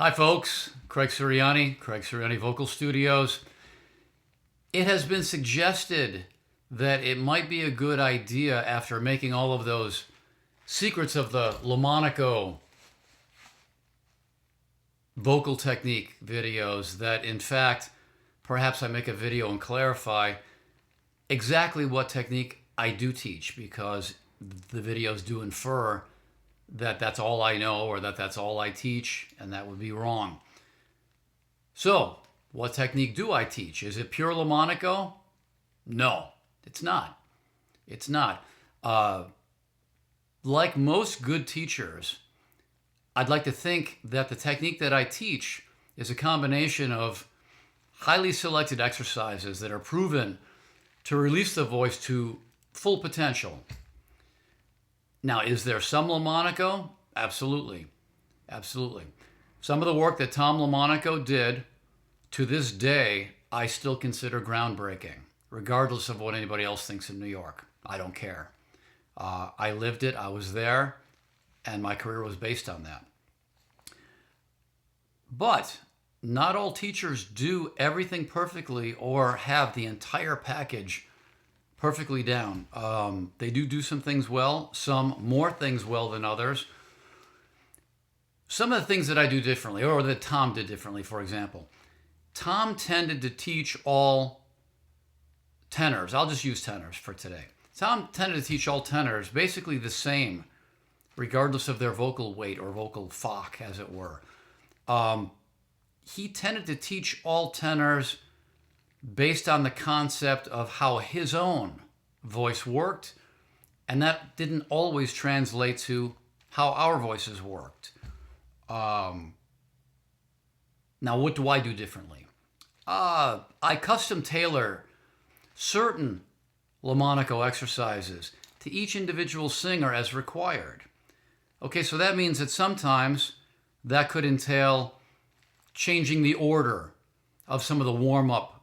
Hi folks, Craig Sirianni Vocal Studios. It has been suggested that it might be a good idea after making all of those secrets of the LoMonaco vocal technique videos that in fact perhaps I make a video and clarify exactly what technique I do teach, because the videos do infer that that's all I know or that that's all I teach, and that would be wrong. So, what technique do I teach? Is it pure LoMonaco? No, it's not. It's not. Like most good teachers, I'd like to think that the technique that I teach is a combination of highly selected exercises that are proven to release the voice to full potential. Now, is there some LoMonaco? Absolutely. Absolutely. Some of the work that Tom LoMonaco did, to this day, I still consider groundbreaking, regardless of what anybody else thinks in New York. I don't care. I lived it, I was there, and my career was based on that. But not all teachers do everything perfectly or have the entire package perfectly down. They do some things well, some more things well than others. Some of the things that I do differently, or that Tom did differently, for example. Tom tended to teach all tenors. I'll just use tenors for today. Tom tended to teach all tenors basically the same, regardless of their vocal weight or vocal fock, as it were. He tended to teach all tenors based on the concept of how his own voice worked, and that didn't always translate to how our voices worked. Now, what do I do differently? I custom tailor certain LoMonaco exercises to each individual singer as required. Okay, so that means that sometimes that could entail changing the order of some of the warm-up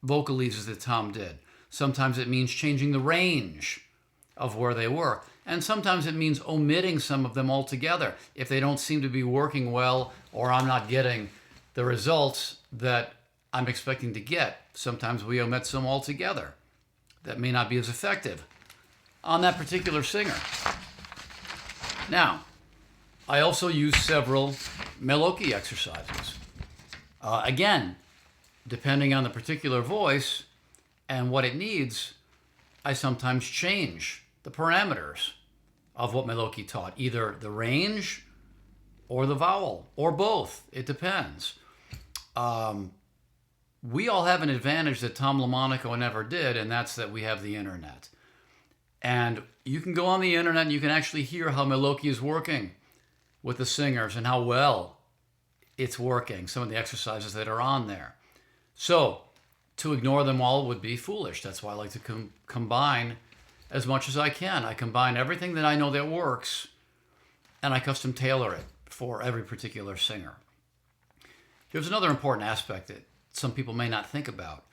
vocalises that Tom did. Sometimes it means changing the range of where they were. And sometimes it means omitting some of them altogether if they don't seem to be working well, or I'm not getting the results that I'm expecting to get. Sometimes we omit some altogether that may not be as effective on that particular singer. Now, I also use several meloki exercises. Again, depending on the particular voice and what it needs, I sometimes change the parameters of what meloki taught, either the range or the vowel, or both. It depends. We all have an advantage that Tom LoMonaco never did, and that's that we have the internet. And you can go on the internet and you can actually hear how meloki is working with the singers and how well it's working, some of the exercises that are on there. So, to ignore them all would be foolish. That's why I like to combine as much as I can. I combine everything that I know that works, and I custom tailor it for every particular singer. Here's another important aspect that some people may not think about.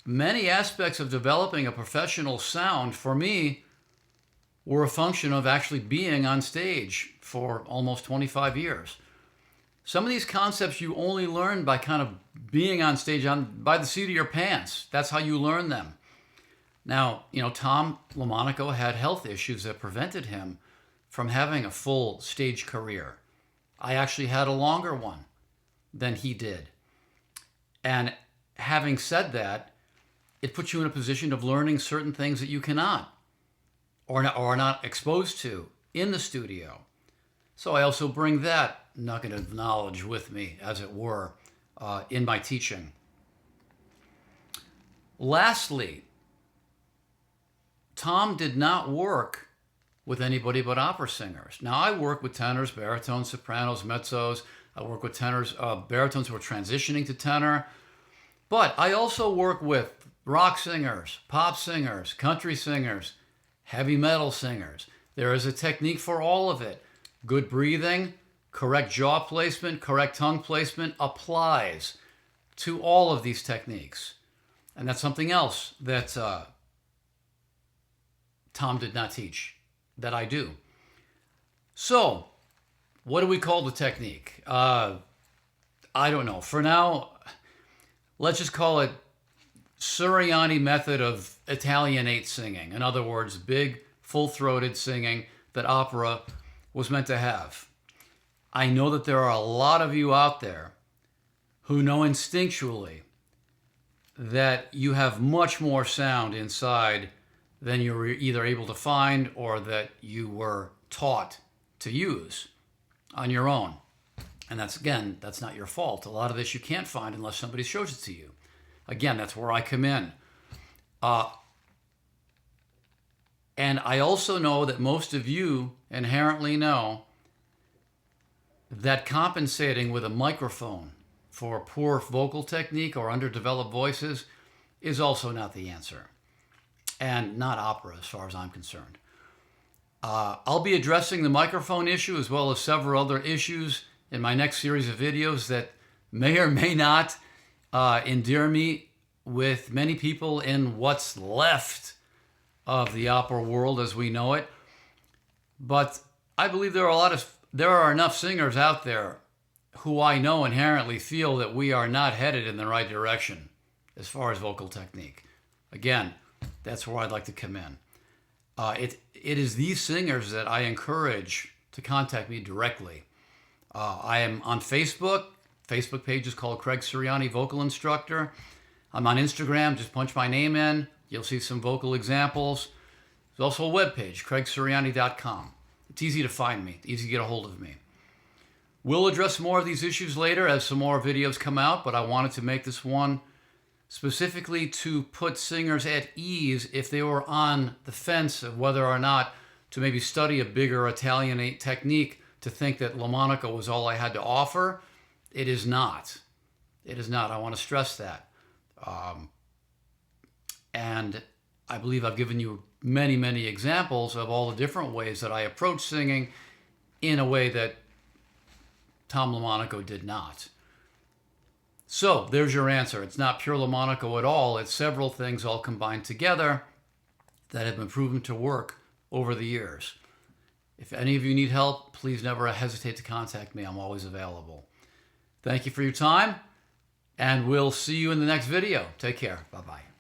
Many aspects of developing a professional sound, for me, were a function of actually being on stage for almost 25 years. Some of these concepts you only learn by kind of being on stage by the seat of your pants. That's how you learn them. Now, Tom LoMonaco had health issues that prevented him from having a full stage career. I actually had a longer one than he did. And having said that, it puts you in a position of learning certain things that you cannot or are not exposed to in the studio. So I also bring that nugget of knowledge with me, as it were, in my teaching. Lastly, Tom did not work with anybody but opera singers. Now, I work with tenors, baritones, sopranos, mezzos. I work with tenors, baritones who are transitioning to tenor. But I also work with rock singers, pop singers, country singers, heavy metal singers. There is a technique for all of it. Good breathing, correct jaw placement, correct tongue placement applies to all of these techniques. And that's something else that Tom did not teach, that I do. So, What do we call the technique? I don't know. For now, let's just call it Sirianni method of Italianate singing. In other words, big, full-throated singing that opera was meant to have. I know that there are a lot of you out there who know instinctually that you have much more sound inside than you were either able to find or that you were taught to use on your own. And that's, again, that's not your fault. A lot of this you can't find unless somebody shows it to you. Again, that's where I come in. And I also know that most of you inherently know that compensating with a microphone for poor vocal technique or underdeveloped voices is also not the answer. And not opera as far as I'm concerned. I'll be addressing the microphone issue as well as several other issues in my next series of videos that may or may not endear me with many people in what's left of the opera world as we know it. But I believe there are enough singers out there who I know inherently feel that we are not headed in the right direction as far as vocal technique. Again, that's where I'd like to come in. It is these singers that I encourage to contact me directly. I am on Facebook. Facebook page is called Craig Sirianni Vocal Instructor. I'm on Instagram. Just punch my name in. You'll see some vocal examples. There's also a webpage, craigsirianni.com. It's easy to find me. It's easy to get a hold of me. We'll address more of these issues later as some more videos come out, but I wanted to make this one specifically to put singers at ease if they were on the fence of whether or not to maybe study a bigger Italianate technique, to think that LoMonaco was all I had to offer. It is not. It is not. I want to stress that. And I believe I've given you many, many examples of all the different ways that I approach singing in a way that Tom LoMonaco did not. So there's your answer. It's not pure LoMonaco at all. It's several things all combined together that have been proven to work over the years. If any of you need help, please never hesitate to contact me. I'm always available. Thank you for your time, and we'll see you in the next video. Take care. Bye-bye.